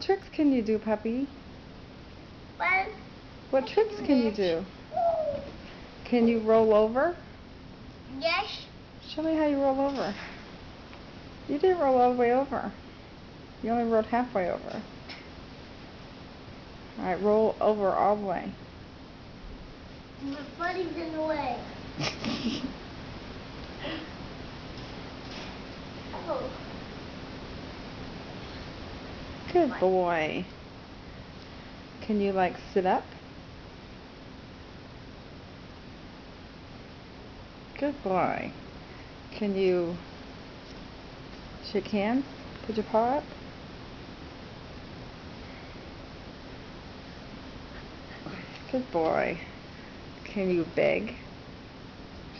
tricks can you do, puppy? Well, What tricks can you do? Can you roll over? yes. Show me how you roll over. You didn't roll all the way over. You only rolled halfway over. Alright, roll over all the way. My buddy's in the way. Oh. Good boy. Can you like sit up? Good boy. Can you shake hands? Put your paw up? Good boy. Can you beg?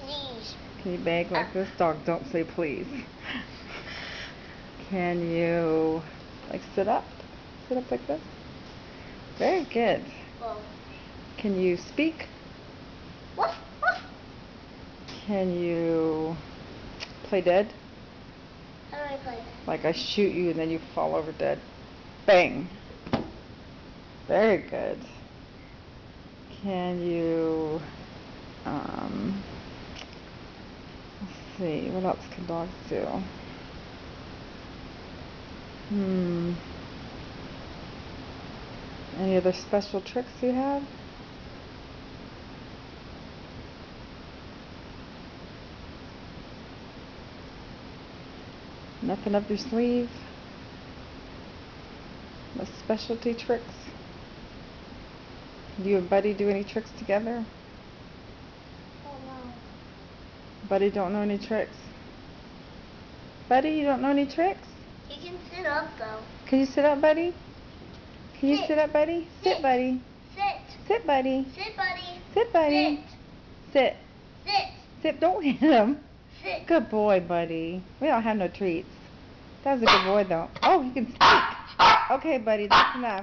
Please. Can you beg like this? Dog, don't say please. Can you like sit up? Sit up like this? Very good. Whoa. Can you speak? What? Can you play dead? How do I play that? Like I shoot you and then you fall over dead. Bang. Very good. Can you, let's see, what else can dogs do? Any other special tricks you have? Nothing up your sleeve? No specialty tricks? Do you and Buddy do any tricks together? Oh no. Buddy don't know any tricks? Buddy, you don't know any tricks? He can sit up though. Can you sit up, Buddy? Can you Sit. sit up, Buddy? Sit. Sit, Buddy. Sit. Sit, Buddy. Sit, buddy. Sit, Buddy. Sit. Sit. Sit. Sit. Don't hit him. Sit. Good boy, Buddy. We don't have no treats. That was a good boy, though. Oh, he can speak. Okay, Buddy, that's enough.